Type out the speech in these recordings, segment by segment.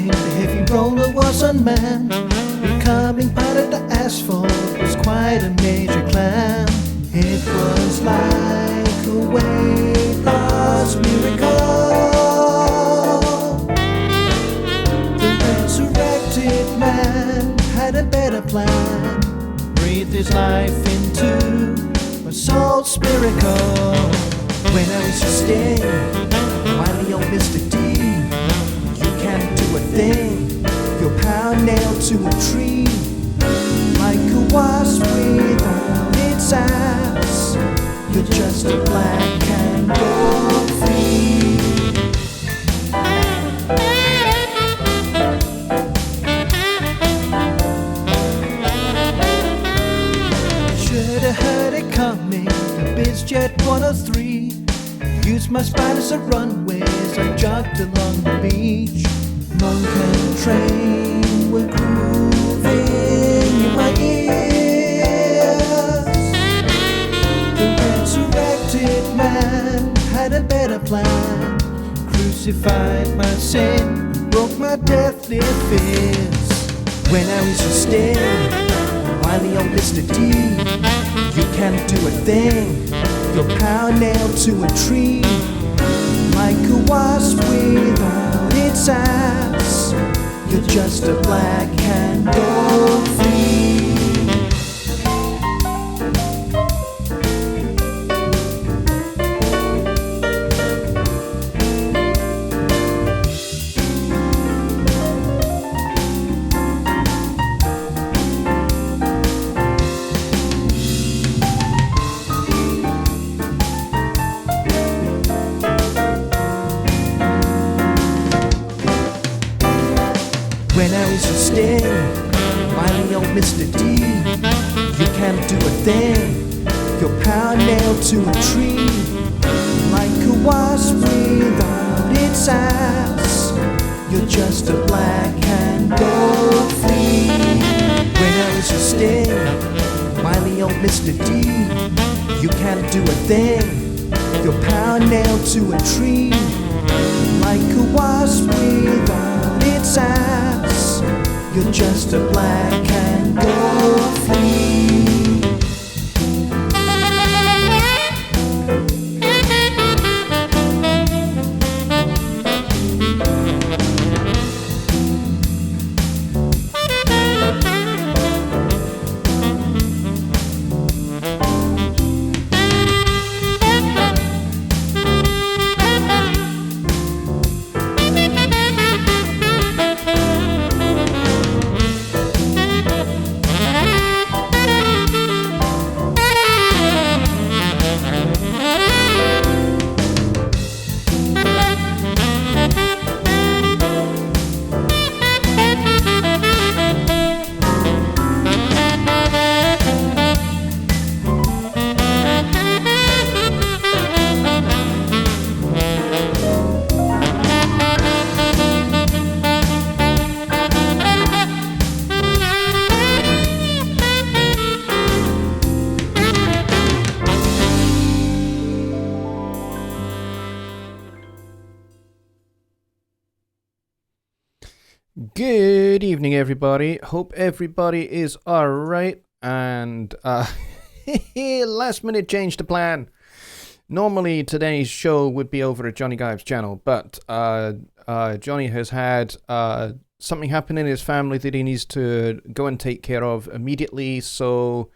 him, the heavy roller was unmanned. Becoming part of the asphalt was quite a major climb. It was like a weight loss miracle. The resurrected man had a better plan. Breathed his life into my soul's miracle. When I was just staying, finally on Mr. D, you can't do a thing. Your power nailed to a tree, like a wasp without its ass. You're just a black and gold free. Should've heard it coming, the BizJet 103. Used my spine as a runway as I jogged along the beach. Monk and train were grooving in my ears. The resurrected man had a better plan. Crucified my sin, broke my deathly fears. When I was just staring, finally on Mr. D, you can't do a thing. Your power nailed to a tree, like a wasp without its ass. You're just a black and gold free. When I was just staring, finally on Mr. D, you can't do a thing. Your power nailed to a tree, like a wasp without its ass. You're just a black and gold flea. When I was just staring, finally on Mr. D, you can't do a thing. Your power nailed to a tree, like a wasp without its ass. You're just a black and gold flea. Good evening, everybody. Hope everybody is alright. And last minute change to plan. Normally today's show would be over at Jonny Gibe's channel, but Jonny has had something happen in his family that he needs to go and take care of immediately. So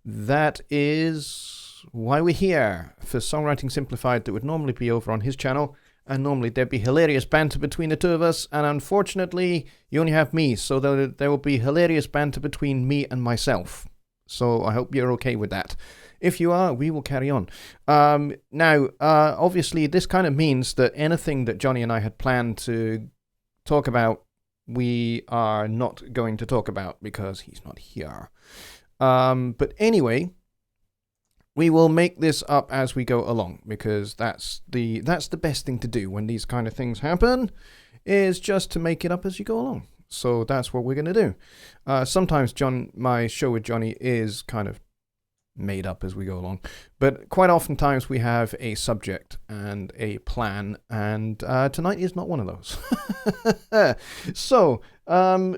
that is why we're here for Songwriting Simplified, that would normally be over on his channel. And normally there'd be hilarious banter between the two of us, and unfortunately you only have me, so there will be hilarious banter between me and myself. So I hope you're okay with that. If you are, we will carry on. Now, obviously this kind of means that anything that Jonny and I had planned to talk about, we are not going to talk about because he's not here. But anyway, we will make this up as we go along, because that's the best thing to do when these kind of things happen, is just to make it up as you go along. So that's what we're going to do. Sometimes my show with Jonny is kind of made up as we go along. But quite oftentimes we have a subject and a plan, and tonight is not one of those. So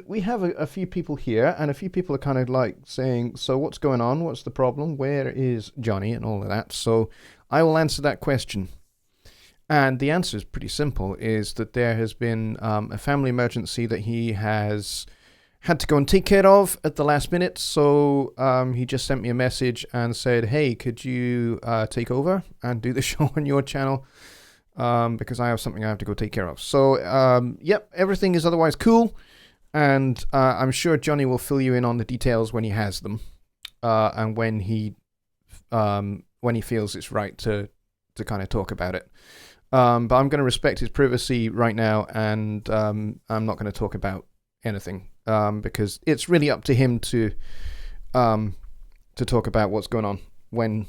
we have a few people here, and a few people are kind of like saying, so what's going on? What's the problem? Where is Jonny? And all of that. So I will answer that question. And the answer is pretty simple, is that there has been a family emergency that he has had to go and take care of at the last minute. So he just sent me a message and said, hey, could you take over and do the show on your channel? Because I have something I have to go take care of. So, yep, everything is otherwise cool. And I'm sure Jonny will fill you in on the details when he has them. And when he feels it's right to kind of talk about it. But I'm going to respect his privacy right now, and I'm not going to talk about anything because it's really up to him to talk about what's going on when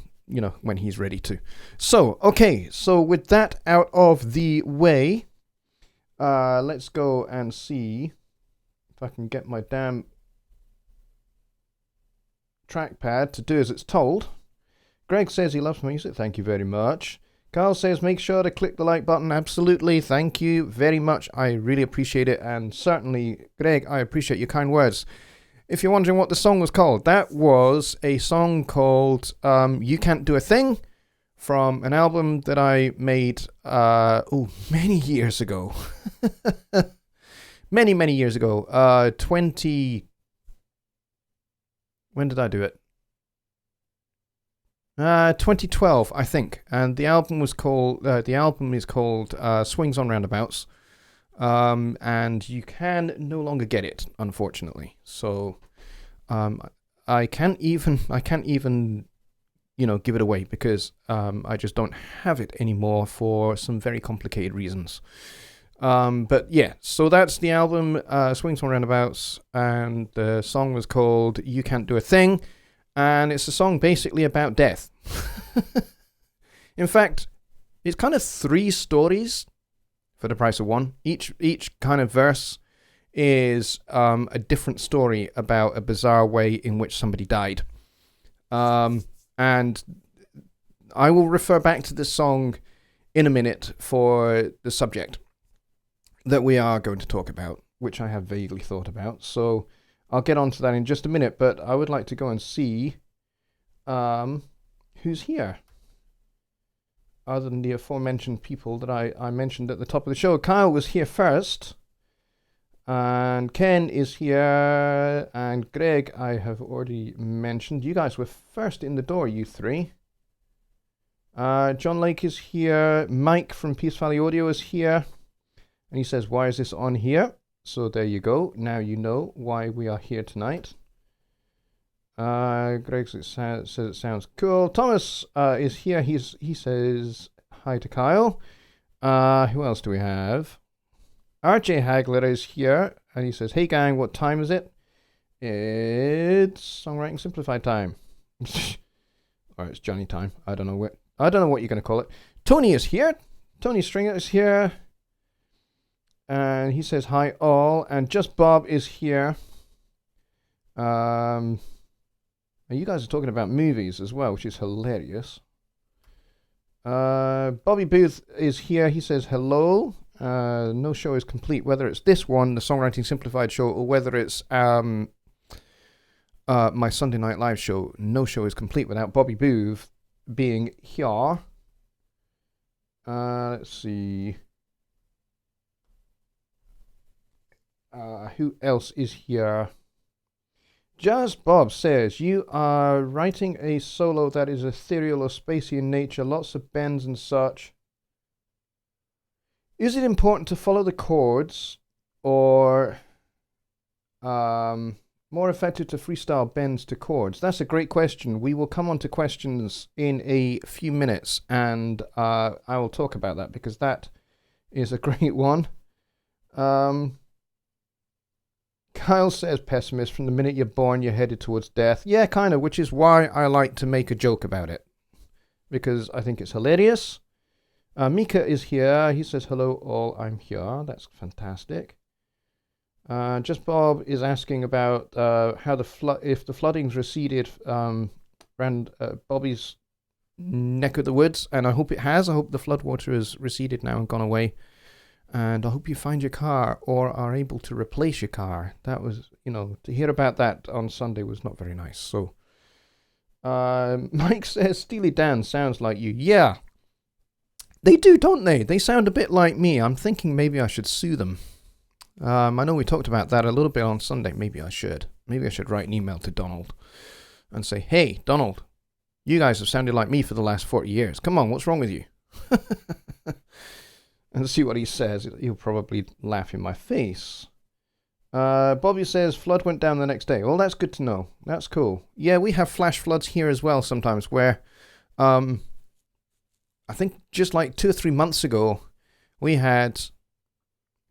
he's ready to. So, okay, so with that out of the way, let's go and see if I can get my damn trackpad to do as it's told. Greg says he loves music. Thank you very much. Carl says, make sure to click the like button. Absolutely. Thank you very much. I really appreciate it. And certainly, Greg, I appreciate your kind words. If you're wondering what the song was called, that was a song called You Can't Do a Thing from an album that I made many years ago. many years ago. When did I do it? 2012, I think, and the album is called Swings on Roundabouts, and you can no longer get it, unfortunately. So, I can't even give it away because I just don't have it anymore for some very complicated reasons. But yeah, so that's the album, Swings on Roundabouts, and the song was called You Can't Do a Thing. And it's a song basically about death. In fact, it's kind of 3 stories for the price of 1. Each kind of verse is a different story about a bizarre way in which somebody died. And I will refer back to this song in a minute for the subject that we are going to talk about, which I have vaguely thought about. So I'll get on to that in just a minute, but I would like to go and see who's here. Other than the aforementioned people that I mentioned at the top of the show. Kyle was here first. And Ken is here. And Greg, I have already mentioned. You guys were first in the door, you 3. John Lake is here. Mike from Peace Valley Audio is here. And he says, why is this on here? So there you go. Now you know why we are here tonight. Greg says it sounds cool. Thomas is here. He says hi to Kyle. Who else do we have? RJ Hagler is here. And he says, hey gang, what time is it? It's Songwriting Simplified time. Or it's Jonny time. I don't know what you're going to call it. Tony is here. Tony Stringer is here. And he says, hi all. And Just Bob is here. You guys are talking about movies as well, which is hilarious. Bobby Booth is here. He says, hello. No show is complete, whether it's this one, the Songwriting Simplified show, or whether it's my Sunday Night Live show. No show is complete without Bobby Booth being here. Let's see. Who else is here? Just Bob says, you are writing a solo that is ethereal or spacey in nature, lots of bends and such. Is it important to follow the chords, or more effective to freestyle bends to chords? That's a great question. We will come on to questions in a few minutes, and I will talk about that because that is a great one. Kyle says, pessimist, from the minute you're born, you're headed towards death. Yeah, kind of, which is why I like to make a joke about it, because I think it's hilarious. Mika is here. He says, hello all, I'm here. That's fantastic. Just Bob is asking about how if the flooding's receded around Bobby's neck of the woods, and I hope it has. I hope the floodwater has receded now and gone away. And I hope you find your car or are able to replace your car. That was, to hear about that on Sunday was not very nice. So, Mike says, Steely Dan sounds like you. Yeah, they do, don't they? They sound a bit like me. I'm thinking maybe I should sue them. I know we talked about that a little bit on Sunday. Maybe I should. Maybe I should write an email to Donald and say, hey, Donald, you guys have sounded like me for the last 40 years. Come on, what's wrong with you? And see what he says. He'll probably laugh in my face. Bobby says flood went down the next day. Well, that's good to know. That's cool. Yeah, we have flash floods here as well sometimes where I think just like 2 or 3 months ago we had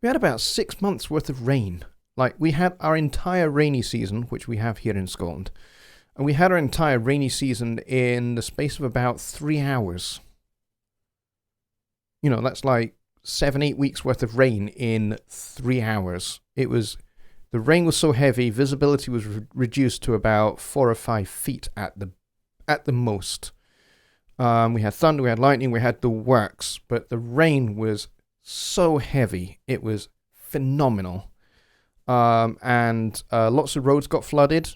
about 6 months worth of rain. Like we had our entire rainy season, which we have here in Scotland, and we had our entire rainy season in the space of about 3 hours. That's like 7-8 weeks worth of rain in 3 hours. The rain was so heavy, visibility was reduced to about 4 or 5 feet at the most. We had thunder, we had lightning, we had the works, but the rain was so heavy, it was phenomenal. And lots of roads got flooded.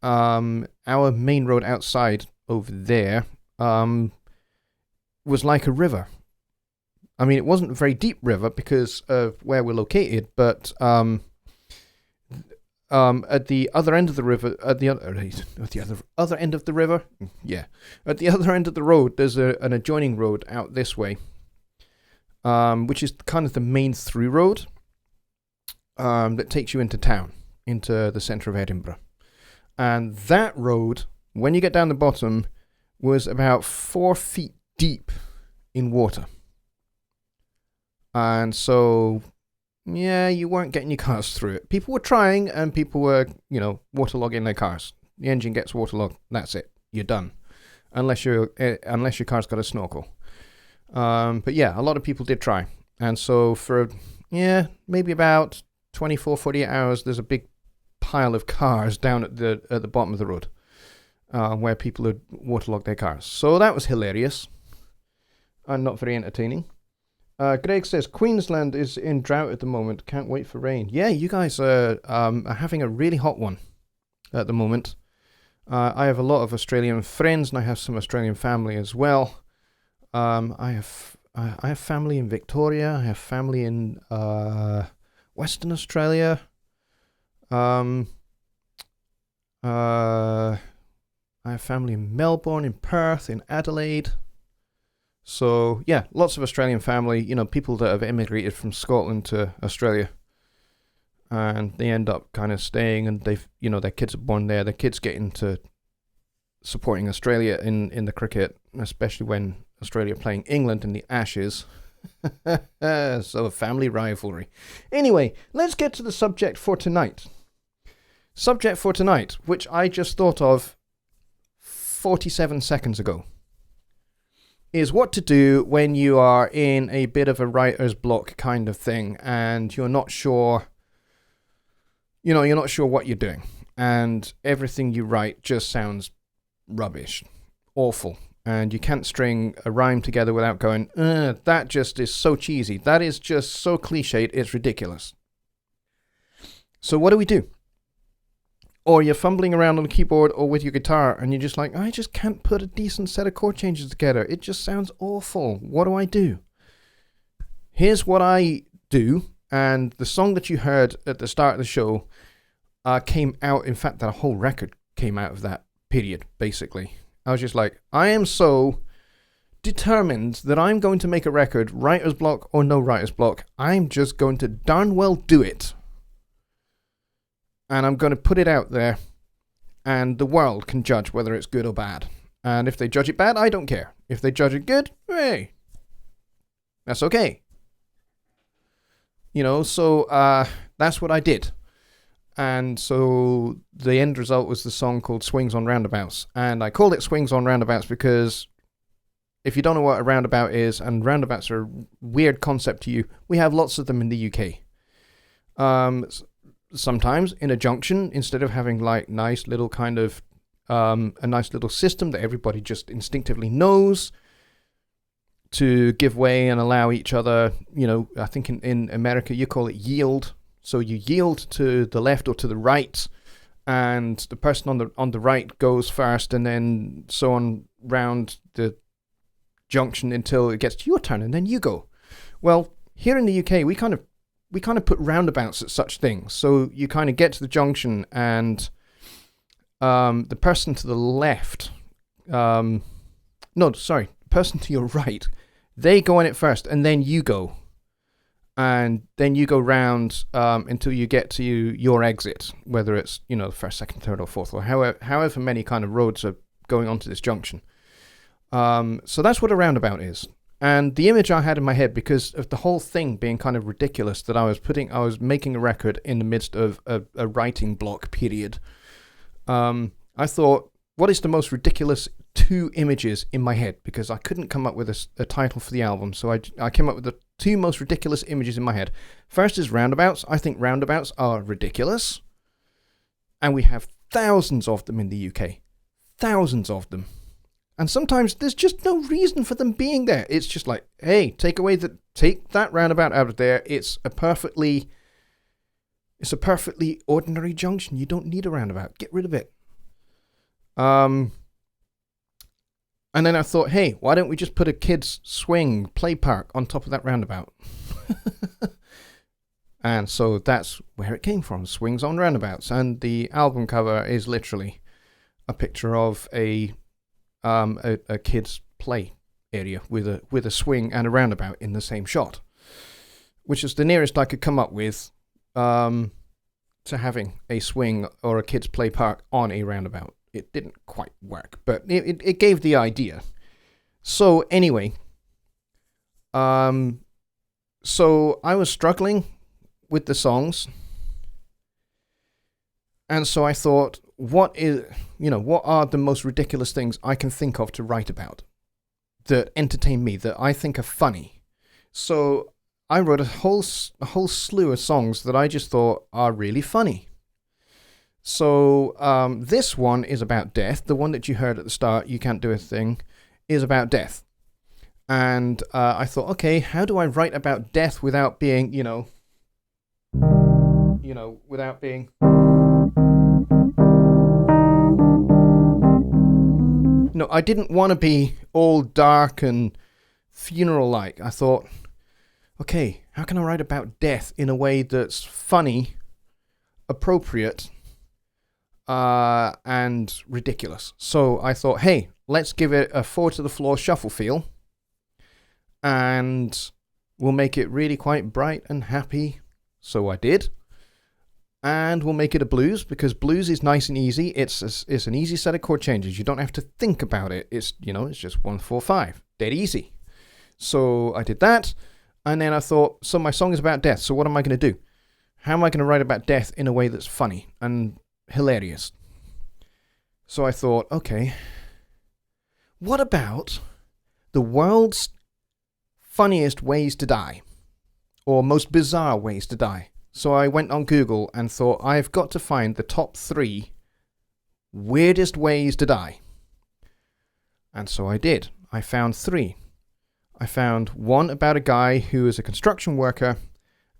Our main road outside over there was like a river. I mean, it wasn't a very deep river because of where we're located, but at the other end of the river, at the other end of the river, at the other end of the road, there's an adjoining road out this way, which is kind of the main through road that takes you into town, into the centre of Edinburgh. And that road, when you get down the bottom, was about 4 feet deep in water. And so, yeah, you weren't getting your cars through it. People were trying, and people were, waterlogging their cars. The engine gets waterlogged. That's it. You're done. Unless your car's got a snorkel. But yeah, a lot of people did try. And so for, maybe about 24, 48 hours, there's a big pile of cars down at the bottom of the road where people had waterlogged their cars. So that was hilarious and not very entertaining. Greg says, Queensland is in drought at the moment. Can't wait for rain. Yeah, you guys are having a really hot one at the moment. I have a lot of Australian friends, and I have some Australian family as well. I have family in Victoria. I have family in Western Australia. I have family in Melbourne, in Perth, in Adelaide. So, yeah, lots of Australian family, people that have immigrated from Scotland to Australia. And they end up kind of staying, and they've, their kids are born there. Their kids get into supporting Australia in the cricket, especially when Australia are playing England in the Ashes. So, a family rivalry. Anyway, let's get to the subject for tonight. Subject for tonight, which I just thought of 47 seconds ago, is what to do when you are in a bit of a writer's block kind of thing and you're not sure, you're not sure what you're doing and everything you write just sounds rubbish, awful, and you can't string a rhyme together without going, that just is so cheesy, that is just so cliched, it's ridiculous. So what do we do? Or you're fumbling around on the keyboard or with your guitar and you're just like, I just can't put a decent set of chord changes together. It just sounds awful. What do I do? Here's what I do. And the song that you heard at the start of the show came out. In fact, that whole record came out of that period, basically. I was just like, I am so determined that I'm going to make a record, writer's block or no writer's block. I'm just going to darn well do it. And I'm going to put it out there, and the world can judge whether it's good or bad. And if they judge it bad, I don't care. If they judge it good, hey, that's okay. So that's what I did. And so the end result was the song called Swings on Roundabouts. And I called it Swings on Roundabouts because if you don't know what a roundabout is, and roundabouts are a weird concept to you, we have lots of them in the UK. Sometimes in a junction, instead of having like nice little kind of a nice little system that everybody just instinctively knows to give way and allow each other, I think in America you call it yield. So you yield to the left or to the right, and the person on the right goes first, and then so on round the junction until it gets to your turn, and then you go. Well, here in the UK, we kind of put roundabouts at such things. So you kind of get to the junction, and the person to the left, person to your right, they go on it first, and then you go. And then you go round until you get to your exit, whether it's, the first, second, third, or fourth, or however many kind of roads are going onto this junction. So that's what a roundabout is. And the image I had in my head, because of the whole thing being kind of ridiculous, that I was making a record in the midst of a writing block period. I thought, what is the most ridiculous 2 images in my head? Because I couldn't come up with a title for the album. So I came up with the 2 most ridiculous images in my head. First is roundabouts. I think roundabouts are ridiculous. And we have thousands of them in the UK. Thousands of them. And sometimes there's just no reason for them being there. It's just like, hey, take that roundabout out of there. It's a perfectly ordinary junction. You don't need a roundabout. Get rid of it. And then I thought, hey, why don't we just put a kids' swing play park on top of that roundabout? And so that's where it came from, swings on roundabouts. And the album cover is literally a picture of a kids' play area with a swing and a roundabout in the same shot, which is the nearest I could come up with to having a swing or a kids' play park on a roundabout. It didn't quite work, but it gave the idea. So anyway, so I was struggling with the songs, and so I thought, what are the most ridiculous things I can think of to write about that entertain me, that I think are funny? So I wrote a whole slew of songs that I just thought are really funny. So this one is about death. The one that you heard at the start, You Can't Do a Thing, is about death. And I thought, okay, how do I write about death without being, without being... No, I didn't want to be all dark and funeral-like. I thought, okay, how can I write about death in a way that's funny, appropriate, and ridiculous? So I thought, hey, let's give it a 4-to-the-floor shuffle feel, and we'll make it really quite bright and happy. So I did. And we'll make it a blues, because blues is nice and easy. It's an easy set of chord changes. You don't have to think about it. It's just 1, 4, 5. Dead easy. So I did that. And then I thought, so my song is about death. So what am I going to do? How am I going to write about death in a way that's funny and hilarious? So I thought, okay, what about the world's funniest ways to die? Or most bizarre ways to die? So I went on Google and thought, I've got to find the top 3 weirdest ways to die. And so I did. I found 3. I found one about a guy who is a construction worker,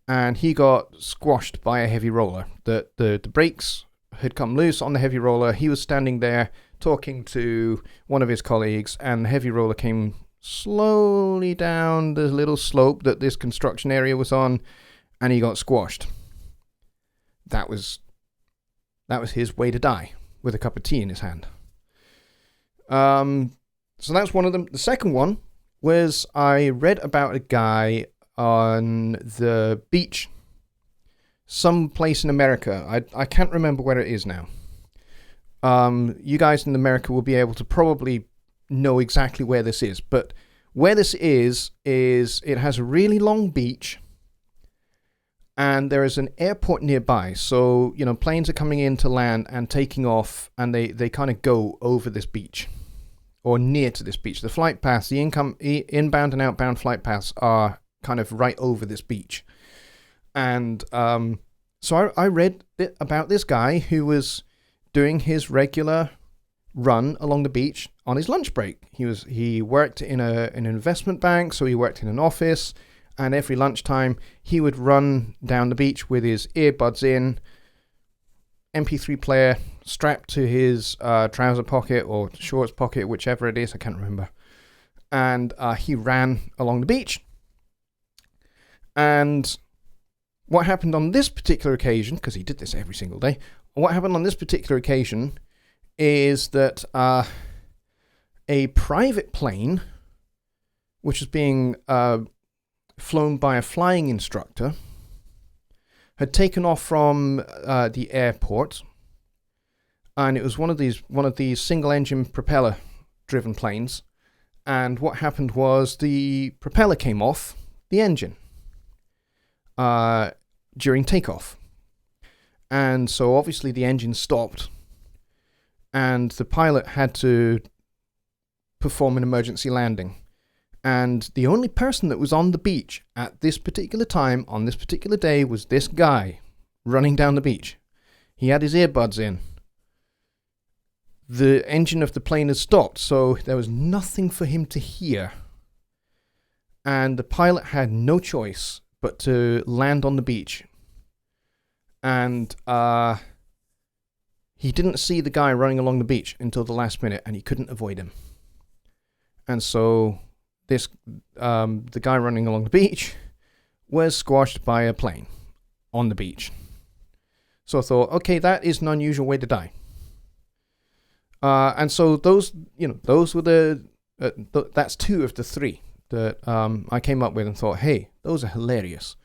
and he got squashed by a heavy roller. The brakes had come loose on the heavy roller. He was standing there talking to one of his colleagues, and the heavy roller came slowly down the little slope that this construction area was on, and he got squashed. That was his way to die, with a cup of tea in his hand. So that's one of them. The second one was, I read about a guy on the beach, some place in America. I can't remember where it is now. You guys in America will be able to probably know exactly where this is, but where this is it has a really long beach, and there is an airport nearby. So, planes are coming in to land and taking off, and they kind of go over this beach, or near to this beach. The flight paths, the inbound and outbound flight paths are kind of right over this beach. And so I read about this guy who was doing his regular run along the beach on his lunch break. He worked in an investment bank, so he worked in an office, and every lunchtime he would run down the beach with his earbuds in, MP3 player strapped to his trouser pocket or shorts pocket, whichever it is, I can't remember. And he ran along the beach. And what happened on this particular occasion, because he did this every single day, what happened on this particular occasion is that a private plane, which was being flown by a flying instructor, had taken off from the airport, and it was one of these single-engine propeller-driven planes. And what happened was the propeller came off the engine during takeoff, and so obviously the engine stopped, and the pilot had to perform an emergency landing. And the only person that was on the beach at this particular time, on this particular day, was this guy running down the beach. He had his earbuds in. The engine of the plane had stopped, so there was nothing for him to hear. And the pilot had no choice but to land on the beach. And he didn't see the guy running along the beach until the last minute, and he couldn't avoid him. And so the guy running along the beach was squashed by a plane on the beach. So I thought, okay, that is an unusual way to die. And so those were that's two of the three that I came up with and thought, hey, those are hilarious.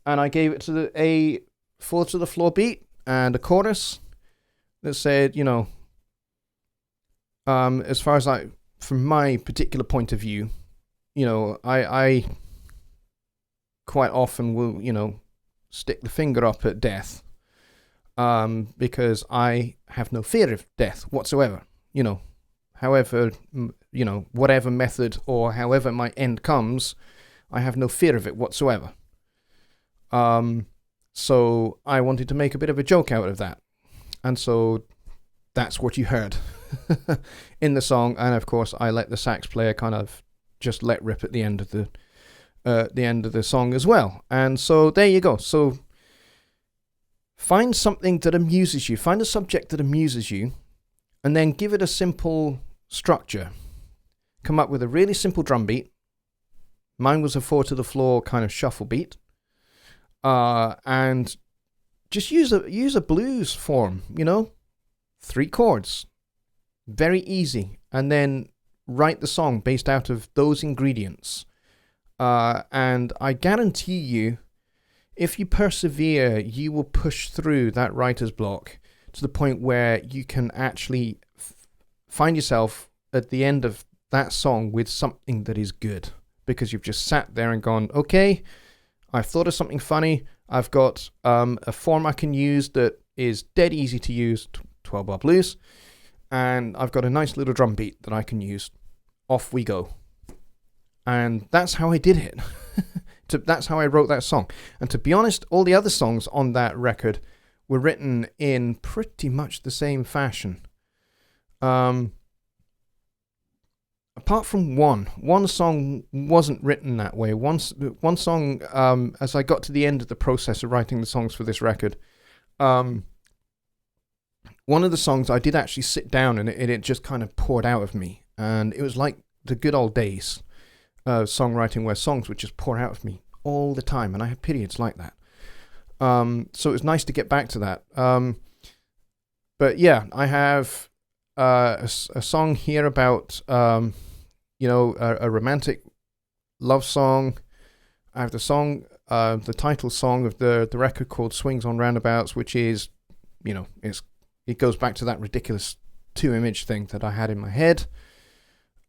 And I gave it to a fall to the floor beat and a chorus that said, as far as from my particular point of view, I quite often will, stick the finger up at death, because I have no fear of death whatsoever. However, whatever method or however my end comes, I have no fear of it whatsoever. So I wanted to make a bit of a joke out of that. And so that's what you heard in the song. And of course, I let the sax player kind of just let rip at the end of the song as well. And so there you go. So find something that amuses you. Find a subject that amuses you, and then give it a simple structure. Come up with a really simple drum beat. Mine was a 4 to the floor kind of shuffle beat. And just use a blues form, 3 chords. Very easy. And then write the song based out of those ingredients. And I guarantee you, if you persevere, you will push through that writer's block to the point where you can actually find yourself at the end of that song with something that is good. Because you've just sat there and gone, okay, I've thought of something funny. I've got a form I can use that is dead easy to use, 12-bar blues. And I've got a nice little drum beat that I can use. Off we go. And that's how I did it. That's how I wrote that song. And to be honest, all the other songs on that record were written in pretty much the same fashion. Apart from one song wasn't written that way. One song, as I got to the end of the process of writing the songs for this record, one of the songs I did actually sit down and it just kind of poured out of me. And it was like the good old days of songwriting where songs would just pour out of me all the time. And I had periods like that. So it was nice to get back to that. But yeah, I have a song here about, a romantic love song. I have the song, the title song of the record called Swings on Roundabouts, which is, it goes back to that ridiculous 2-image thing that I had in my head.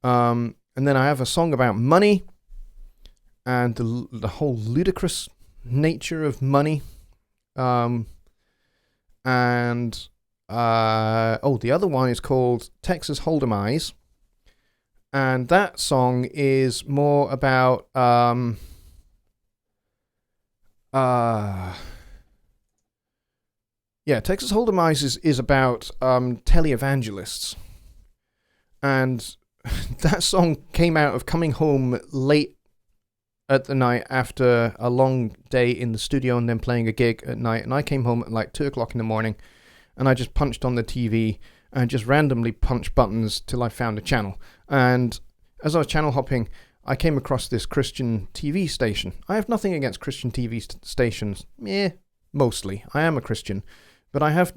And then I have a song about money and the whole ludicrous nature of money. The other one is called Texas Hold'em Eyes. And that song is more about Texas Hold'em Eyes is about televangelists. And that song came out of coming home late at the night after a long day in the studio and then playing a gig at night. And I came home at like 2 o'clock in the morning, and I just punched on the TV and just randomly punched buttons till I found a channel. And as I was channel hopping, I came across this Christian TV station. I have nothing against Christian TV stations. Mostly. I am a Christian. But I have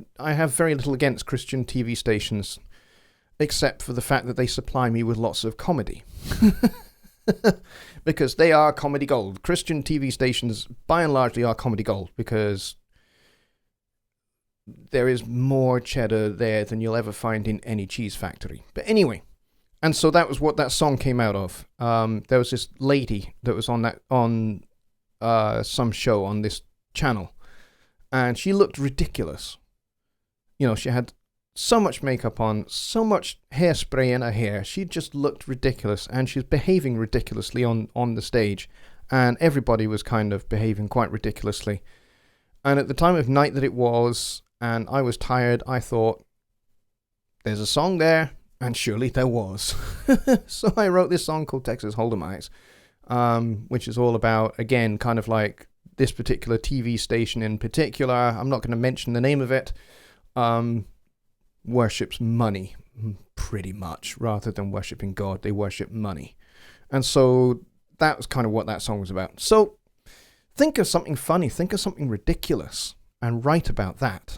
very little against Christian TV stations, except for the fact that they supply me with lots of comedy. Because they are comedy gold. Christian TV stations, by and large, are comedy gold, because there is more cheddar there than you'll ever find in any cheese factory. But anyway, and so that was what that song came out of. There was this lady that was on some show on this channel, and she looked ridiculous. You know, she had so much makeup on, so much hairspray in her hair. She just looked ridiculous, and she's behaving ridiculously on the stage, and everybody was kind of behaving quite ridiculously. And at the time of night that it was, and I was tired, I thought, there's a song there, and surely there was. So I wrote this song called Texas Hold'emites, which is all about, again, kind of like this particular TV station in particular. I'm not going to mention the name of it. Worships money, pretty much, rather than worshipping God. They worship money. And so that was kind of what that song was about. So think of something funny, think of something ridiculous, and write about that.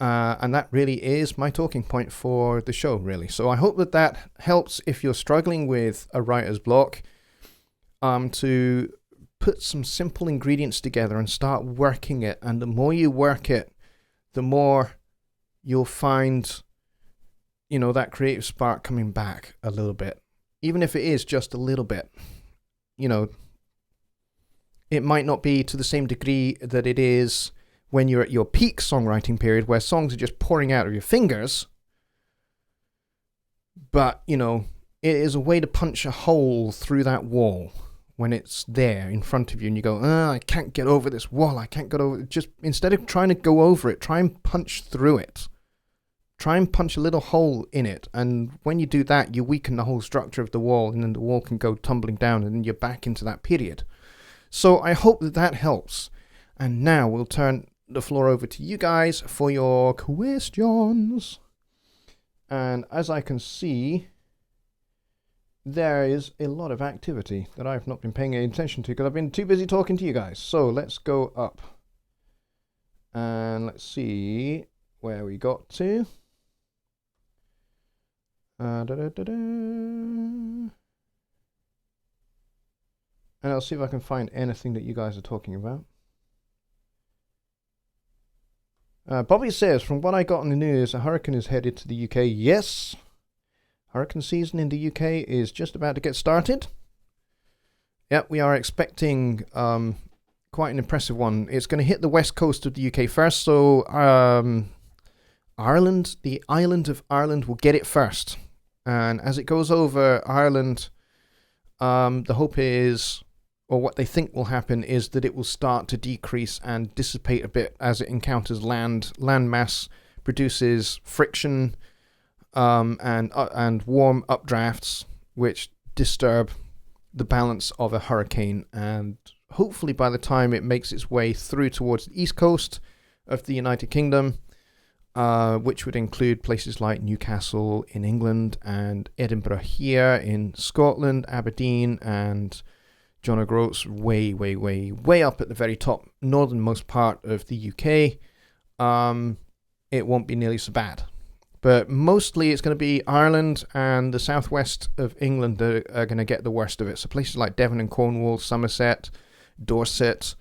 And that really is my talking point for the show, really. So I hope that helps if you're struggling with a writer's block, to put some simple ingredients together and start working it. And the more you work it, the more you'll find, you know, that creative spark coming back a little bit. Even if it is just a little bit. You know, it might not be to the same degree that it is when you're at your peak songwriting period, where songs are just pouring out of your fingers. But, you know, it is a way to punch a hole through that wall when it's there in front of you and you go, I can't get over this wall, I can't get over it. Just instead of trying to go over it, try and punch through it. Try and punch a little hole in it. And when you do that, you weaken the whole structure of the wall, and then the wall can go tumbling down, and then you're back into that period. So I hope that helps. And now we'll turn the floor over to you guys for your questions. And as I can see, there is a lot of activity that I've not been paying any attention to because I've been too busy talking to you guys. So let's go up and let's see where we got to. And I'll see if I can find anything that you guys are talking about. Bobby says, from what I got on the news, a hurricane is headed to the UK. Yes, hurricane season in the UK is just about to get started. Yep, we are expecting quite an impressive one. It's going to hit the west coast of the UK first, so Ireland, the island of Ireland, will get it first. And as it goes over Ireland, the hope is, or what they think will happen, is that it will start to decrease and dissipate a bit as it encounters land. Land mass produces friction and warm updrafts, which disturb the balance of a hurricane. And hopefully by the time it makes its way through towards the east coast of the United Kingdom, which would include places like Newcastle in England and Edinburgh here in Scotland, Aberdeen, and John O'Groats way up at the very top northernmost part of the UK, it won't be nearly so bad. But mostly it's going to be Ireland and the southwest of England that are going to get the worst of it. So places like Devon and Cornwall, Somerset, Dorset,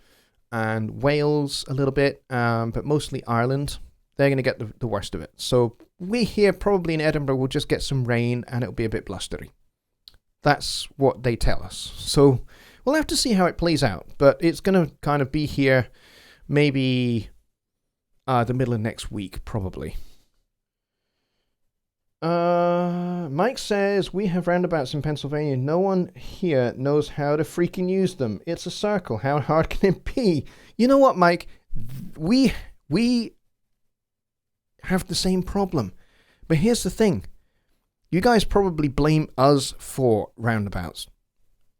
and Wales a little bit, but mostly Ireland. They're going to get the worst of it. So we here probably in Edinburgh will just get some rain and it'll be a bit blustery. That's what they tell us. So we'll have to see how it plays out. But it's going to kind of be here maybe the middle of next week, probably. Mike says, we have roundabouts in Pennsylvania. No one here knows how to freaking use them. It's a circle. How hard can it be? You know what, Mike? We have the same problem. But here's the thing. You guys probably blame us for roundabouts.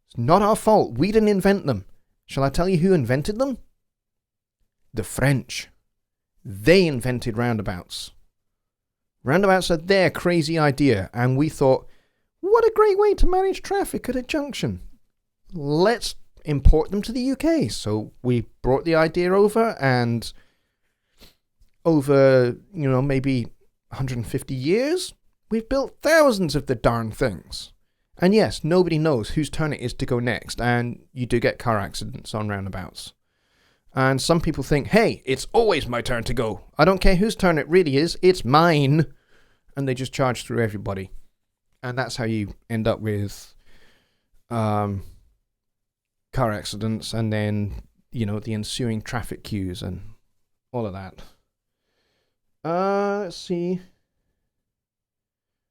It's not our fault. We didn't invent them. Shall I tell you who invented them? The French. They invented roundabouts. Roundabouts are their crazy idea, and we thought, what a great way to manage traffic at a junction. Let's import them to the UK. So we brought the idea over, and over, maybe 150 years, we've built thousands of the darn things. And yes, nobody knows whose turn it is to go next, and you do get car accidents on roundabouts. And some people think, hey, it's always my turn to go. I don't care whose turn it really is, it's mine. And they just charge through everybody. And that's how you end up with car accidents, and then, the ensuing traffic queues and all of that. Let's see.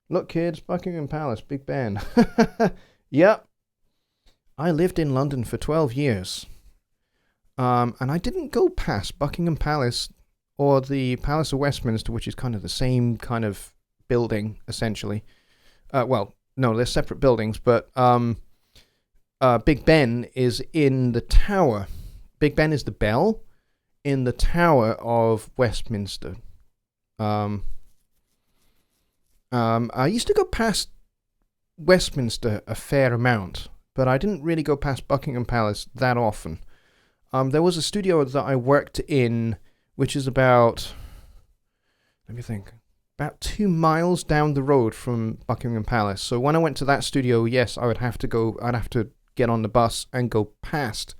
Look, kids, Buckingham Palace, Big Ben. Yep. I lived in London for 12 years. And I didn't go past Buckingham Palace or the Palace of Westminster, which is kind of the same kind of building, essentially. Well, no, they're separate buildings, but Big Ben is in the tower. Big Ben is the bell in the Tower of Westminster. I used to go past Westminster a fair amount, but I didn't really go past Buckingham Palace that often. There was a studio that I worked in, which is about 2 miles down the road from Buckingham Palace. So when I went to that studio, yes, I'd have to get on the bus and go past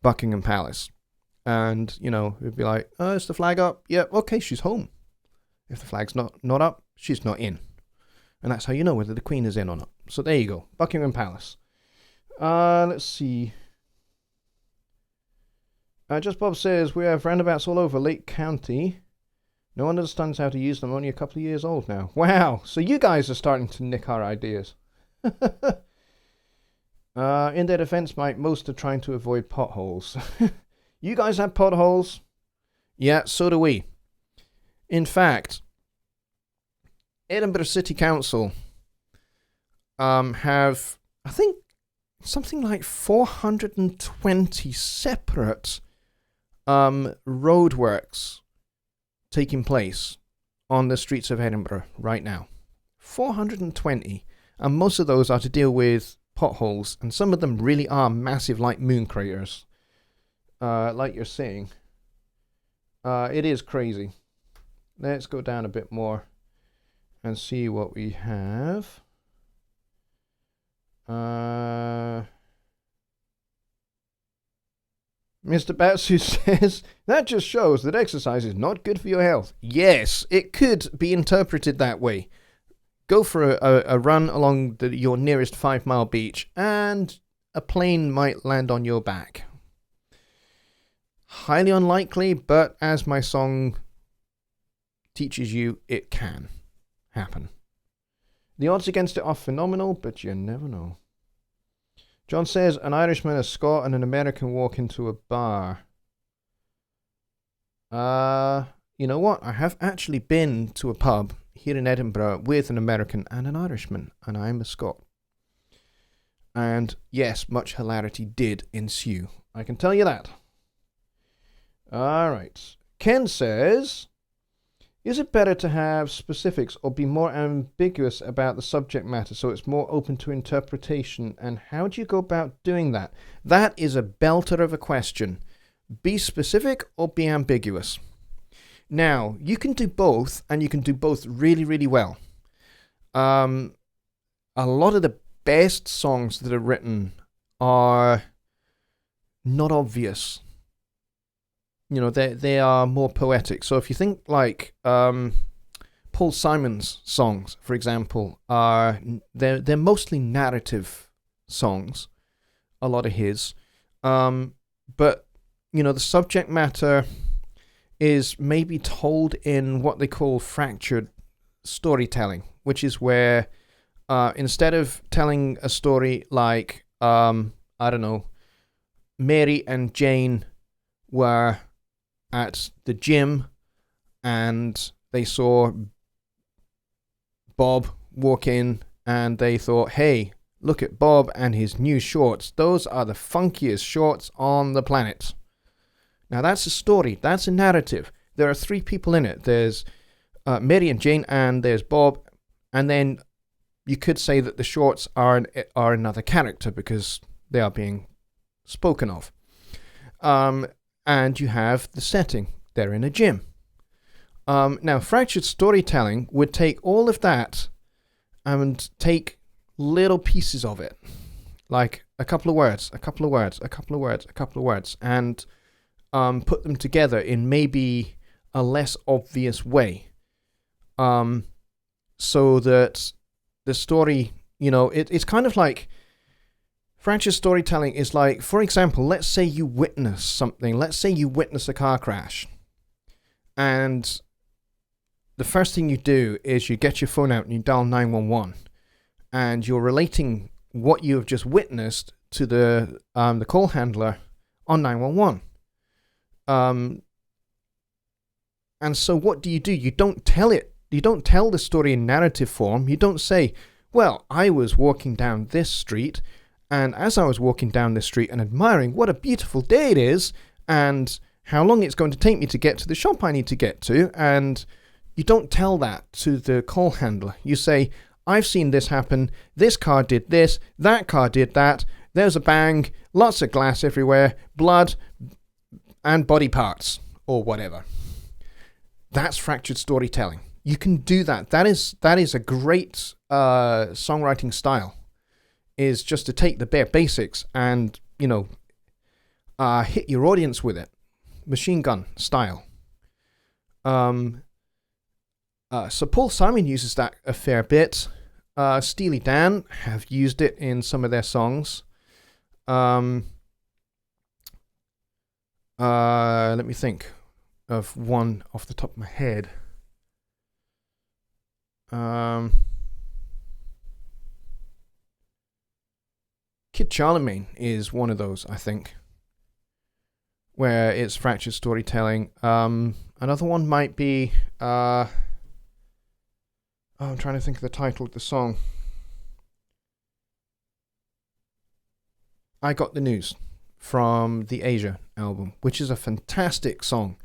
Buckingham Palace. And, it'd be like, is the flag up? Yeah, okay, she's home. If the flag's not up, she's not in. And that's how you know whether the Queen is in or not. So there you go, Buckingham Palace. Let's see. Just Bob says, we have roundabouts all over Lake County. No one understands how to use them, only a couple of years old now. Wow, so you guys are starting to nick our ideas. In their defense, Mike, most are trying to avoid potholes. You guys have potholes? Yeah, so do we. In fact, Edinburgh City Council have, I think, something like 420 separate roadworks taking place on the streets of Edinburgh right now. 420. And most of those are to deal with potholes, and some of them really are massive, like moon craters. Like you're saying. It is crazy. Let's go down a bit more and see what we have. Mr. Batsu says, that just shows that exercise is not good for your health. Yes, it could be interpreted that way. Go for a run along your nearest 5-mile beach, and a plane might land on your back. Highly unlikely, but as my song teaches you, it can happen. The odds against it are phenomenal, but you never know. John says, an Irishman, a Scot, and an American walk into a bar. You know what? I have actually been to a pub here in Edinburgh with an American and an Irishman, and I'm a Scot. And yes, much hilarity did ensue. I can tell you that. Alright. Ken says, is it better to have specifics or be more ambiguous about the subject matter so it's more open to interpretation? And how do you go about doing that? That is a belter of a question. Be specific or be ambiguous. Now, you can do both, and you can do both really, really well. A lot of the best songs that are written are not obvious. You know, they are more poetic. So if you think like Paul Simon's songs, for example, they're mostly narrative songs, a lot of his. But you know, the subject matter is maybe told in what they call fractured storytelling, which is where instead of telling a story like I don't know, Mary and Jane were at the gym and they saw Bob walk in and they thought, hey, look at Bob and his new shorts. Those are the funkiest shorts on the planet. Now that's a story. That's a narrative. There are 3 people in it. There's Mary and Jane, and there's Bob. And then you could say that the shorts are another character because they are being spoken of. And you have the setting. They're in a gym. Now, fractured storytelling would take all of that and take little pieces of it, like a couple of words, a couple of words, a couple of words, a couple of words, and put them together in maybe a less obvious way, so that the story, it's kind of like fractured storytelling is like, for example, let's say you witness something. Let's say you witness a car crash, and the first thing you do is you get your phone out and you dial 911. And you're relating what you have just witnessed to the call handler on 911. And so what do? You don't tell it. You don't tell the story in narrative form. You don't say, well, I was walking down this street, and as I was walking down this street and admiring what a beautiful day it is, and how long it's going to take me to get to the shop I need to get to, and you don't tell that to the call handler. You say, I've seen this happen, this car did this, that car did that, there's a bang, lots of glass everywhere, blood, and body parts, or whatever. That's fractured storytelling. You can do that. That is a great songwriting style, is just to take the bare basics and, hit your audience with it. Machine gun style. So Paul Simon uses that a fair bit. Steely Dan have used it in some of their songs. Let me think of one off the top of my head. Kid Charlemagne is one of those, I think, where it's fractured storytelling. Another one might be I'm trying to think of the title of the song. I Got the News from the Asia album, which is a fantastic song.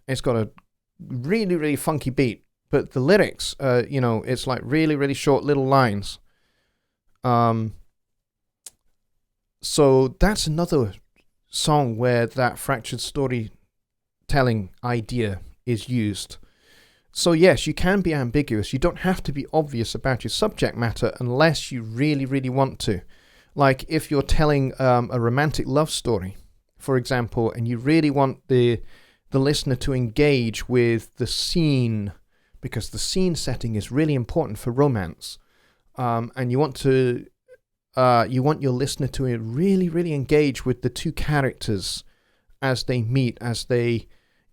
It's got a really, really funky beat, but the lyrics, it's like really, really short little lines. So that's another song where that fractured storytelling idea is used. So yes, you can be ambiguous. You don't have to be obvious about your subject matter unless you really, really want to. Like if you're telling a romantic love story, for example, and you really want the listener to engage with the scene, because the scene setting is really important for romance, and you want your listener to really, really engage with the 2 characters as they meet, as they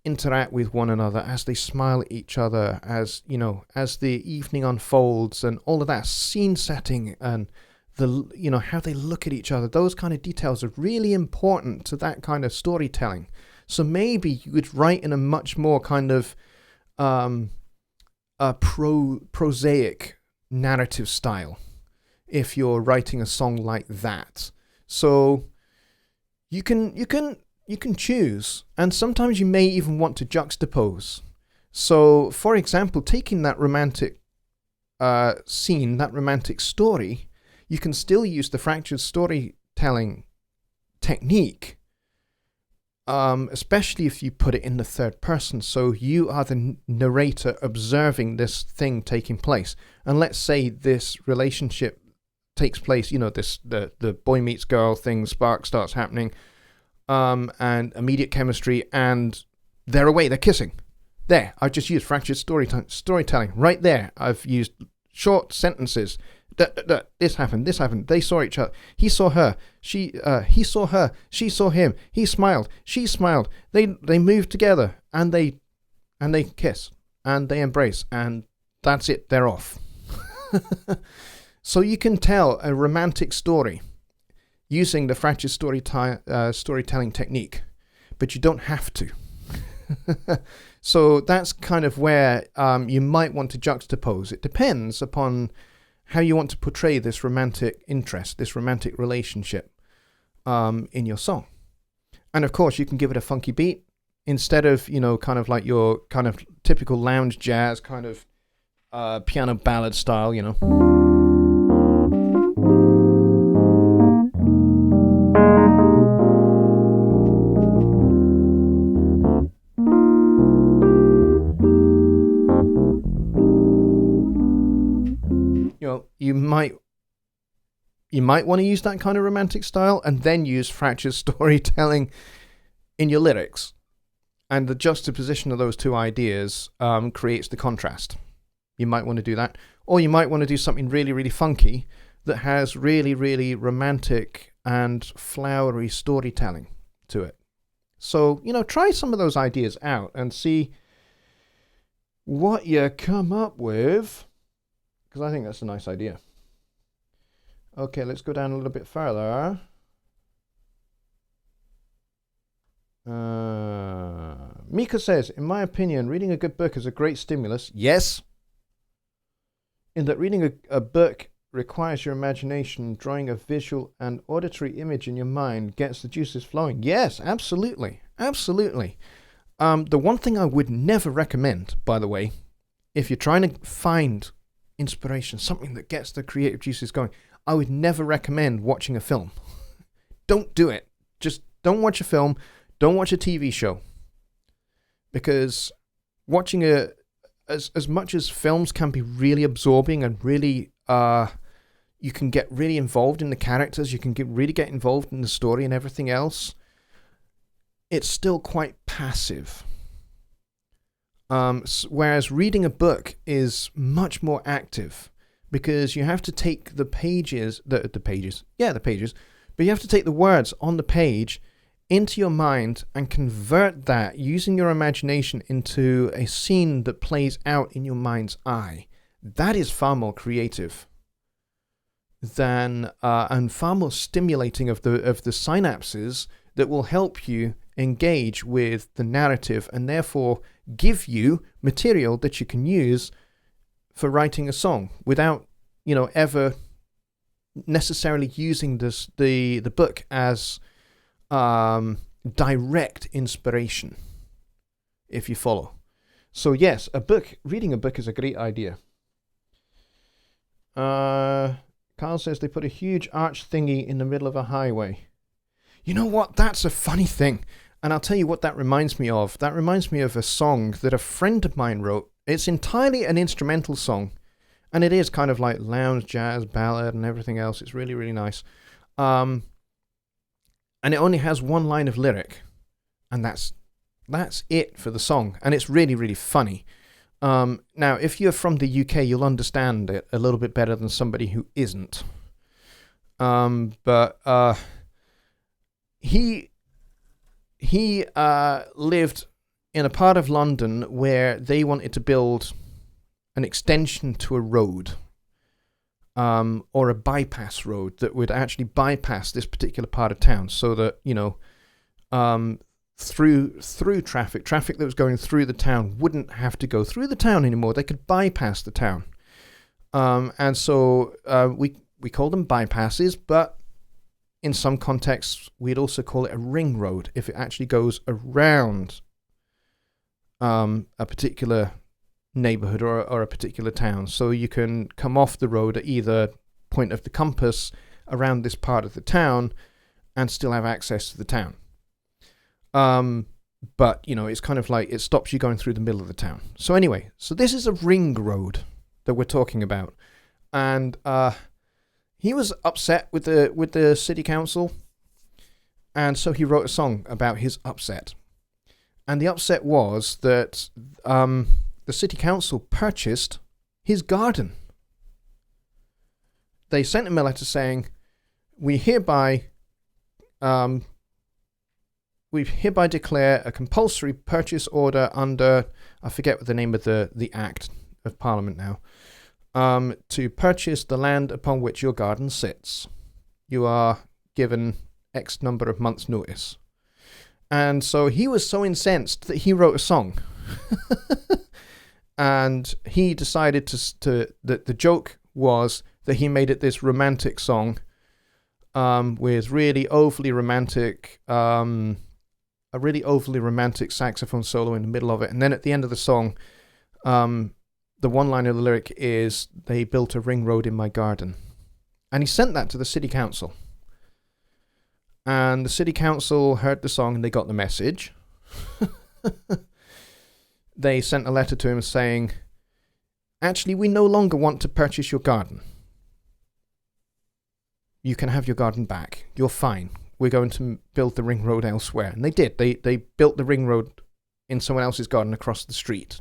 interact with one another, as they smile at each other, as the evening unfolds, and all of that scene setting and how they look at each other. Those kind of details are really important to that kind of storytelling. So maybe you could write in a much more kind of prosaic narrative style if you're writing a song like that. So you can choose, and sometimes you may even want to juxtapose. So, for example, taking that romantic scene, that romantic story, you can still use the fractured storytelling technique, especially if you put it in the third person. So you are the narrator observing this thing taking place. And let's say this relationship takes place, the boy meets girl thing, spark starts happening, and immediate chemistry, and they're away, they're kissing. There, I've just used fractured storytelling. Right there, I've used short sentences. This happened, they saw each other. He saw her, he saw her, she saw him, he smiled, she smiled. They moved together, and they kiss, and they embrace, and that's it, they're off. So you can tell a romantic story using the fractured storytelling technique, but you don't have to. So that's kind of where you might want to juxtapose. It depends upon how you want to portray this romantic interest, this romantic relationship in your song. And of course, you can give it a funky beat instead of, kind of like your kind of typical lounge jazz kind of piano ballad style, You might want to use that kind of romantic style and then use fractured storytelling in your lyrics. And the juxtaposition of those two ideas creates the contrast. You might want to do that. Or you might want to do something really, really funky that has really, really romantic and flowery storytelling to it. So, try some of those ideas out and see what you come up with, because I think that's a nice idea. Okay, let's go down a little bit further. Mika says, in my opinion, reading a good book is a great stimulus. Yes. In that reading a book requires your imagination, drawing a visual and auditory image in your mind gets the juices flowing. Yes, absolutely. Absolutely. The one thing I would never recommend, by the way, if you're trying to find inspiration, something that gets the creative juices going, I would never recommend watching a film. Don't do it. Just don't watch a film. Don't watch a TV show. Because watching as much as films can be really absorbing and really, you can get really involved in the characters, you can really get involved in the story and everything else, it's still quite passive. Whereas reading a book is much more active. Because you have to take the pages, but you have to take the words on the page into your mind and convert that using your imagination into a scene that plays out in your mind's eye. That is far more creative than and far more stimulating of the synapses that will help you engage with the narrative and therefore give you material that you can use for writing a song without, ever necessarily using the book as direct inspiration, if you follow. So yes, reading a book is a great idea. Carl says they put a huge arch thingy in the middle of a highway. You know what? That's a funny thing. And I'll tell you what that reminds me of. That reminds me of a song that a friend of mine wrote. It's entirely an instrumental song. And it is kind of like lounge, jazz, ballad, and everything else. It's really, really nice. And it only has one line of lyric. And that's it for the song. And it's really, really funny. Now, if you're from the UK, you'll understand it a little bit better than somebody who isn't. But he lived in a part of London where they wanted to build an extension to a road, or a bypass road that would actually bypass this particular part of town, so that through traffic that was going through the town wouldn't have to go through the town anymore. They could bypass the town, and so we call them bypasses, but in some contexts we'd also call it a ring road if it actually goes around a particular neighborhood or a particular town. So you can come off the road at either point of the compass around this part of the town and still have access to the town. But, it's kind of like it stops you going through the middle of the town. So anyway, so this is a ring road that we're talking about. And he was upset with the city council. And so he wrote a song about his upset. And the upset was that the city council purchased his garden. They sent him a letter saying, we hereby declare a compulsory purchase order under, I forget what the name of the Act of Parliament now, to purchase the land upon which your garden sits. You are given X number of months' notice. And so he was so incensed that he wrote a song. And he decided that the joke was that he made it this romantic song with really overly romantic, a really overly romantic saxophone solo in the middle of it. And then at the end of the song, the one line of the lyric is, "They built a ring road in my garden." And he sent that to the city council. And the city council heard the song and they got the message. They sent a letter to him saying, "Actually, we no longer want to purchase your garden. You can have your garden back. You're fine. We're going to build the ring road elsewhere." And they did. They built the ring road in someone else's garden across the street.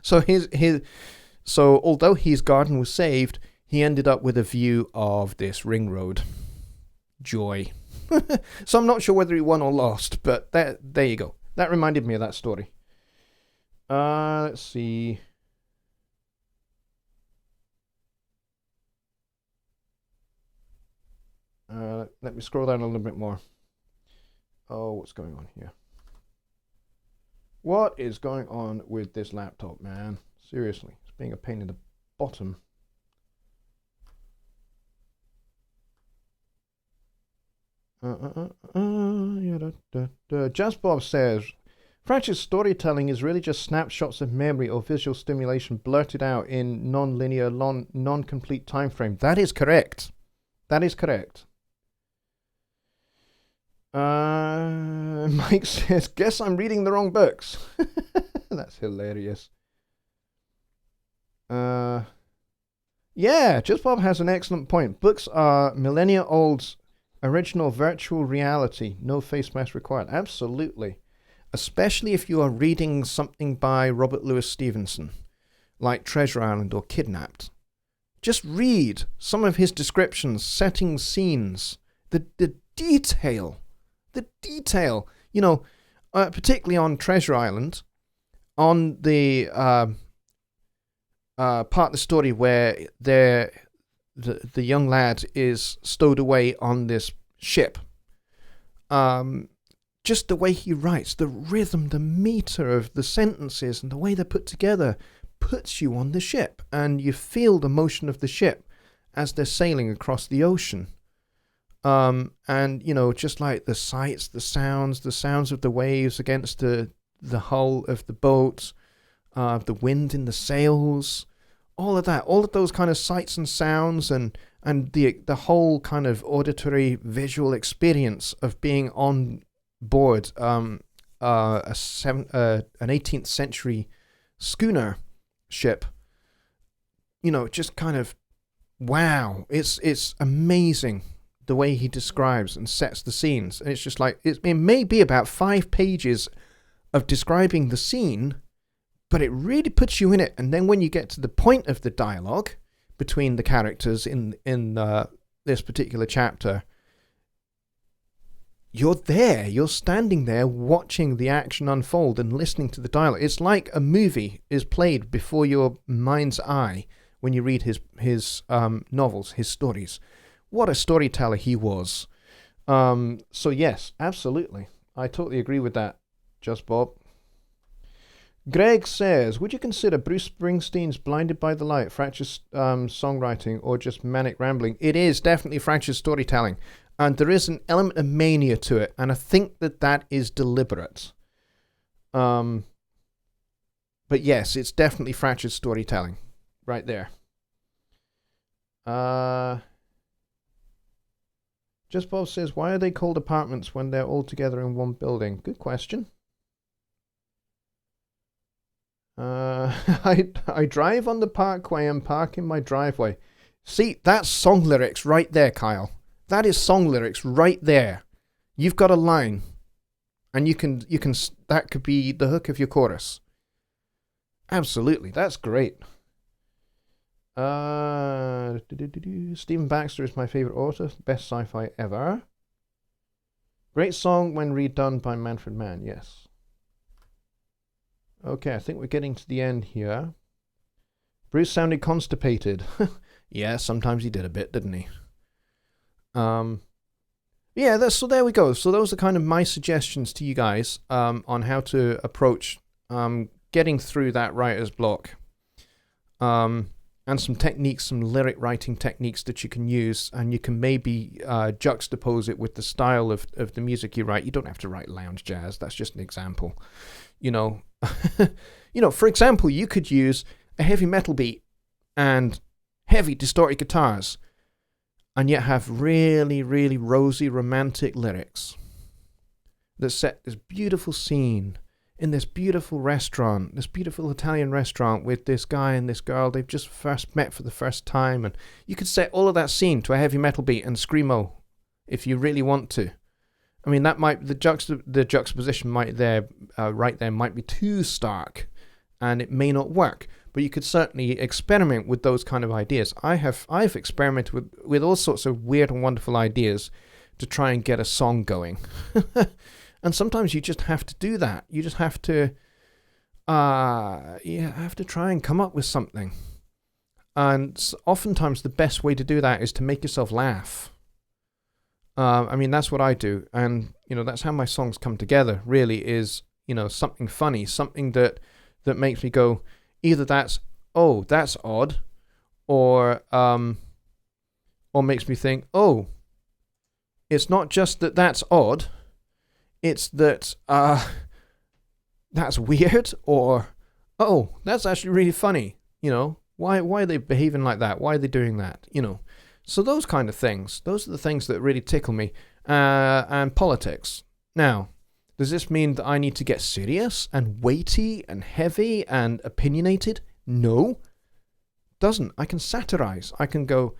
So although his garden was saved, he ended up with a view of this ring road. Joy. So I'm not sure whether he won or lost, but there you go. That reminded me of that story. Let's see. Let me scroll down a little bit more. Oh, what's going on here? What is going on with this laptop, man? Seriously, it's being a pain in the bottom. Just Bob says, French's storytelling is really just snapshots of memory or visual stimulation blurted out in non-linear, non-complete time frame. That is correct. That is correct. Mike says, guess I'm reading the wrong books. That's hilarious. Yeah, Just Bob has an excellent point. Books are millennia old, original virtual reality, no face mask required. Absolutely. Especially if you are reading something by Robert Louis Stevenson, like Treasure Island or Kidnapped. Just read some of his descriptions, settings, scenes, the detail. The detail, particularly on Treasure Island, on the part of the story where the young lad is stowed away on this ship. Just the way he writes, the rhythm, the meter of the sentences and the way they're put together puts you on the ship, and you feel the motion of the ship as they're sailing across the ocean. And just like the sights, the sounds of the waves against the hull of the boat, the wind in the sails, all of that, all of those kind of sights and sounds, and the whole kind of auditory visual experience of being on board an 18th century schooner ship. Just kind of wow, it's amazing the way he describes and sets the scenes. And it's just like, it may be about 5 pages of describing the scene, but it really puts you in it. And then when you get to the point of the dialogue between the characters in this particular chapter, you're there, you're standing there watching the action unfold and listening to the dialogue. It's like a movie is played before your mind's eye when you read his novels, his stories. What a storyteller he was. So yes, absolutely. I totally agree with that, Just Bob. Greg says, would you consider Bruce Springsteen's Blinded by the Light Fracture's songwriting or just manic rambling? It is definitely Fracture's storytelling. And there is an element of mania to it. And I think that is deliberate. But yes, it's definitely Fracture's storytelling. Right there. Just Bob says, why are they called apartments when they're all together in one building? Good question. I drive on the parkway and park in my driveway. See, that's song lyrics right there, Kyle. That is song lyrics right there. You've got a line, and you can that could be the hook of your chorus. Absolutely, that's great. Stephen Baxter is my favorite author, best sci-fi ever. Great song when redone by Manfred Mann, yes. Okay, I think we're getting to the end here. Bruce sounded constipated. Yeah, sometimes he did a bit, didn't he? Yeah, so there we go. So those are kind of my suggestions to you guys on how to approach getting through that writer's block. and some techniques, some lyric writing techniques that you can use, and you can maybe juxtapose it with the style of the music you write. You don't have to write lounge jazz. That's just an example. For example, you could use a heavy metal beat and heavy distorted guitars, and yet have really, really rosy, romantic lyrics that set this beautiful scene in this beautiful restaurant, this beautiful Italian restaurant with this guy and this girl. They've just first met for the first time, and you could set all of that scene to a heavy metal beat and screamo if you really want to. I mean, that might the juxtaposition might right there might be too stark, and it may not work. But you could certainly experiment with those kind of ideas. I've experimented with all sorts of weird and wonderful ideas to try and get a song going. And sometimes you just have to do that. You just have to try and come up with something. And oftentimes the best way to do that is to make yourself laugh. I mean, that's what I do. And, that's how my songs come together, really, is, something funny, something that makes me go, either that's odd, or makes me think, oh, it's not just that that's odd, it's that that's weird, or oh, that's actually really funny. Why are they behaving like that? Why are they doing that? So those kind of things, those are the things that really tickle me. And politics. Now, does this mean that I need to get serious and weighty and heavy and opinionated? No, doesn't. I can satirize. I can go,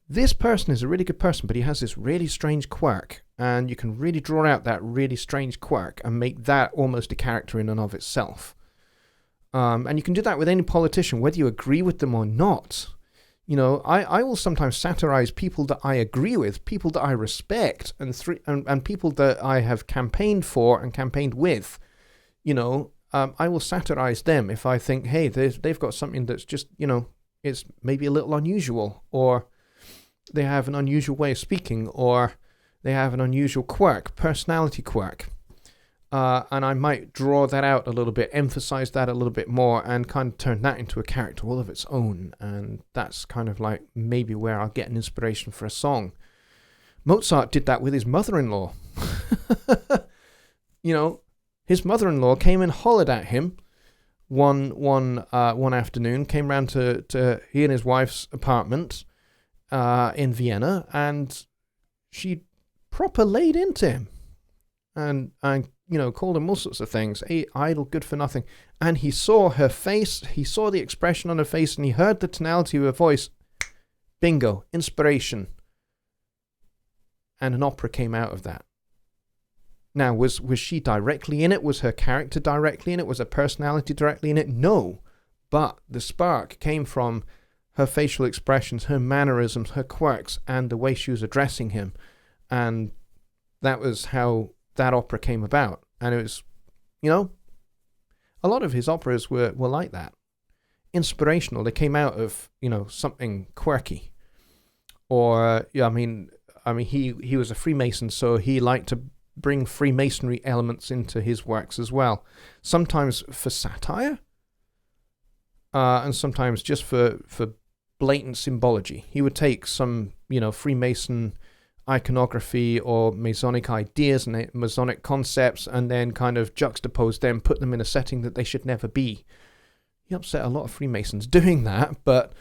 this person is a really good person, but he has this really strange quirk. And you can really draw out that really strange quirk and make that almost a character in and of itself. And you can do that with any politician, whether you agree with them or not. I will sometimes satirize people that I agree with, people that I respect, and people that I have campaigned for and campaigned with. I will satirize them if I think, hey, they've got something that's just, it's maybe a little unusual, or they have an unusual way of speaking, or they have an unusual quirk, personality quirk. And I might draw that out a little bit, emphasize that a little bit more, and kind of turn that into a character all of its own. And that's kind of like maybe where I'll get an inspiration for a song. Mozart did that with his mother-in-law. His mother-in-law came and hollered at him one afternoon, came round to he and his wife's apartment in Vienna, and she proper laid into him and called him all sorts of things, idle, good for nothing. And he saw her face, he saw the expression on her face, and he heard the tonality of her voice. Bingo, inspiration. And an opera came out of that. Now, was she directly in it? Was her character directly in it? Was her personality directly in it? No. But the spark came from her facial expressions, her mannerisms, her quirks, and the way she was addressing him. And that was how that opera came about. And it was, a lot of his operas were like that. Inspirational. They came out of, something quirky. Or, he was a Freemason, so he liked to bring Freemasonry elements into his works as well. Sometimes for satire, and sometimes just for blatant symbology. He would take some, Freemason iconography or Masonic ideas and Masonic concepts, and then kind of juxtapose them, put them in a setting that they should never be. He upset a lot of Freemasons doing that, but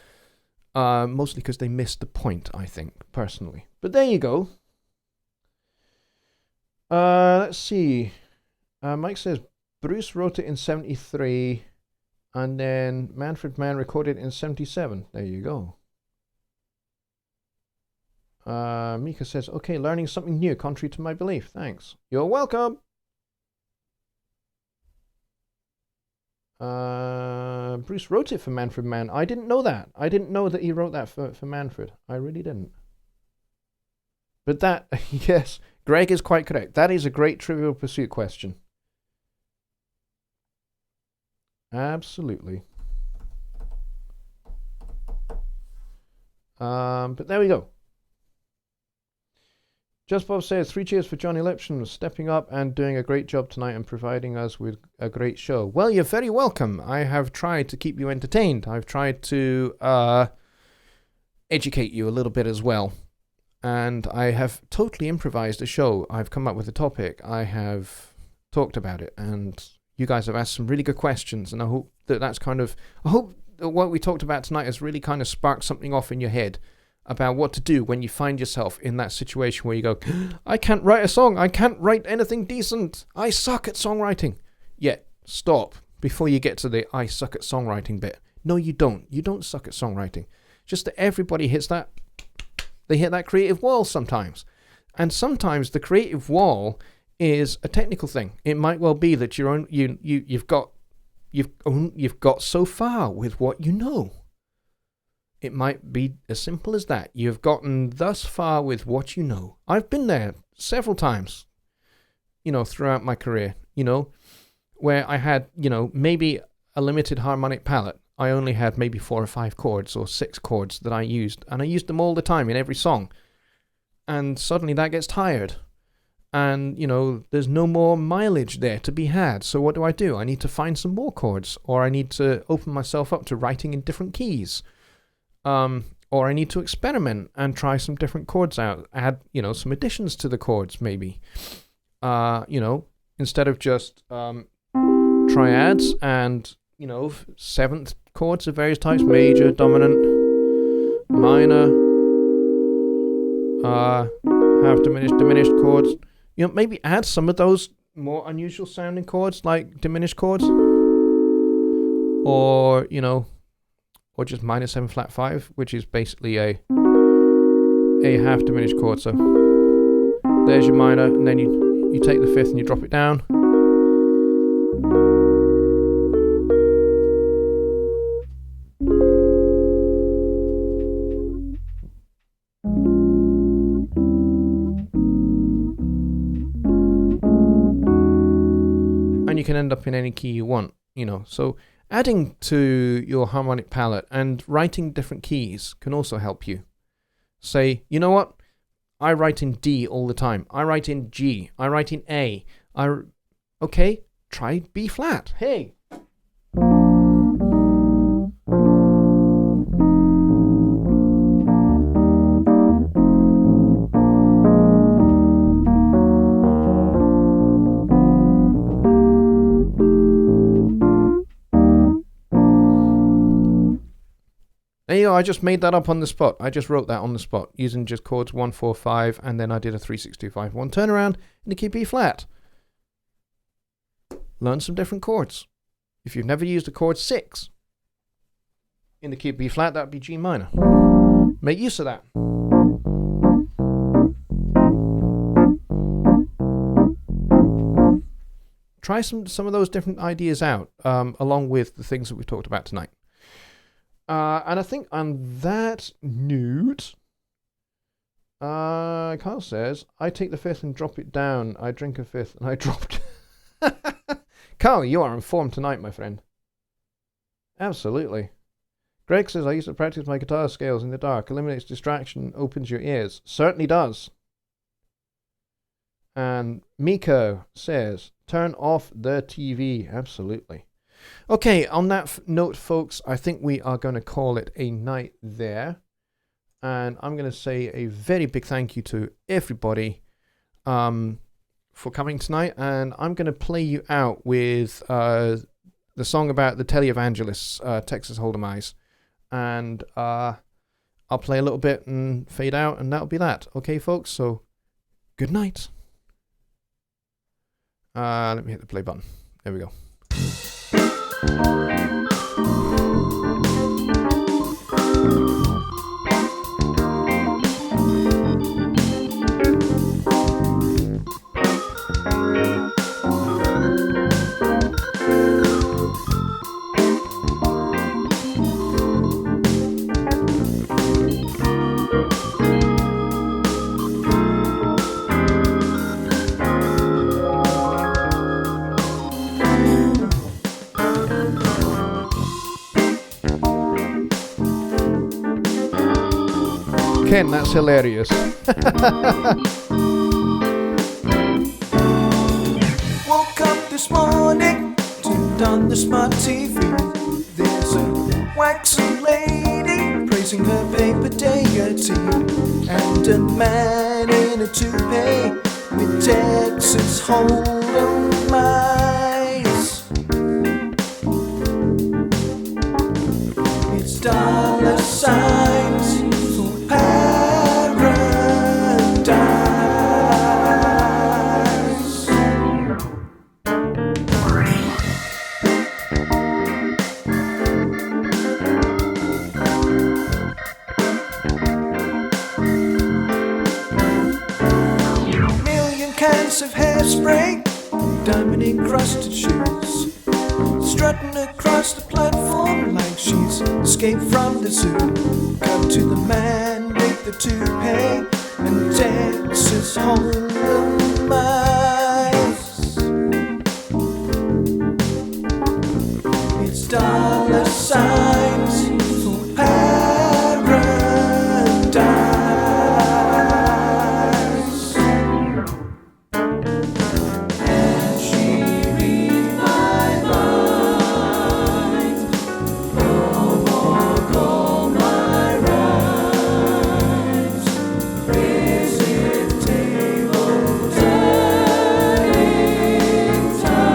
mostly because they missed the point, I think, personally. But there you go. Let's see. Mike says Bruce wrote it in 73, and then Manfred Mann recorded it in 77. There you go. Mika says, okay, learning something new, contrary to my belief. Thanks. You're welcome. Bruce wrote it for Manfred Mann. I didn't know that. I didn't know that he wrote that for Manfred. I really didn't. But that, yes, Greg is quite correct. That is a great Trivial Pursuit question. Absolutely. But there we go. Just Bob says 3 cheers for Jonny Lipsham stepping up and doing a great job tonight and providing us with a great show. Well, you're very welcome. I have tried to keep you entertained. I've tried to educate you a little bit as well. And I have totally improvised a show. I've come up with a topic. I have talked about it. And you guys have asked some really good questions. And I hope that I hope that what we talked about tonight has really kind of sparked something off in your head about what to do when you find yourself in that situation where you go, I can't write a song. I can't write anything decent. I suck at songwriting. Yeah, stop before you get to the I suck at songwriting bit. No, you don't. You don't suck at songwriting. Just that everybody hits that. They hit that creative wall sometimes. And sometimes the creative wall is a technical thing. It might well be that you've got so far with what you know. It might be as simple as that. You've gotten thus far with what you know. I've been there several times, throughout my career, where I had, maybe a limited harmonic palette. I only had maybe 4 or 5 chords or 6 chords that I used, and I used them all the time in every song. And suddenly that gets tired. And, there's no more mileage there to be had. So what do? I need to find some more chords, or I need to open myself up to writing in different keys. Or I need to experiment and try some different chords out, add, some additions to the chords maybe. Instead of just triads and, 7th chords of various types, major, dominant, minor, half diminished chords. Maybe add some of those more unusual sounding chords like diminished chords. Or, or just minor 7 flat 5, which is basically a half diminished chord. So there's your minor, and then you take the 5th and you drop it down. And you can end up in any key you want, so adding to your harmonic palette and writing different keys can also help you. Say, you know what? I write in D all the time. I write in G. I write in A. Okay, try B flat. Hey. There you go, I just made that up on the spot. I just wrote that on the spot using just chords 1, 4, 5, and then I did a 3, 6, 2, 5, 1 turnaround in the key B flat. Learn some different chords. If you've never used a chord 6 in the key B flat, that would be G minor. Make use of that. Try some of those different ideas out, along with the things that we've talked about tonight. And I think on that note, Kyle says, I take the 5th and drop it down. I drink a 5th and I dropped. Kyle, you are informed tonight, my friend. Absolutely. Greg says, I used to practice my guitar scales in the dark. Eliminates distraction, opens your ears. Certainly does. And Miko says, turn off the TV. Absolutely. Okay, on that note, folks, I think we are going to call it a night there. And I'm going to say a very big thank you to everybody for coming tonight. And I'm going to play you out with the song about the televangelists, Texas Hold'em Eyes. And I'll play a little bit and fade out, and that'll be that. Okay, folks? So, good night. Let me hit the play button. There we go. Ken, that's hilarious. this morning, turned on the smart TV. There's a waxen lady praising her paper deity, and a man in a toupee with Texas Hold'em eyes. It's dollar signs for paradise. Million cans of hairspray, diamond encrusted shoes, strutting across the platform like she's escaped from the zoo. Cut to the man with the toupee and Texas Hold'em eyes. It's dollar signs for paradise. And she read my mind. No more call my rights. Visit table turning time.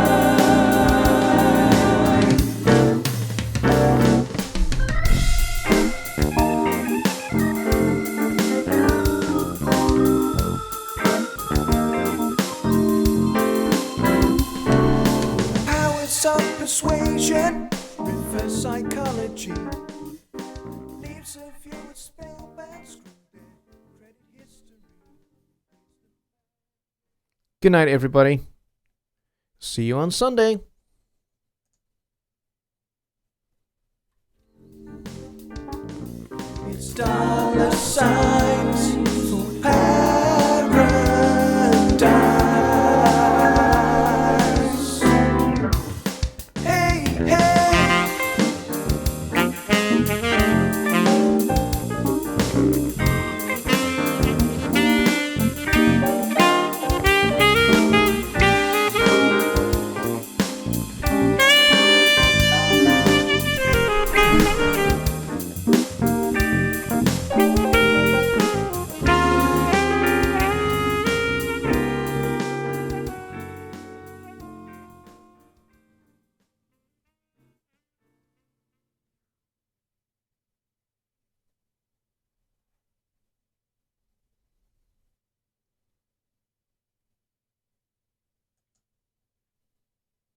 Powers of persuasion, reverse psychology, leaves a few spellbound, screwed their credit history. Good night, everybody. See you on Sunday. It's dollar signs.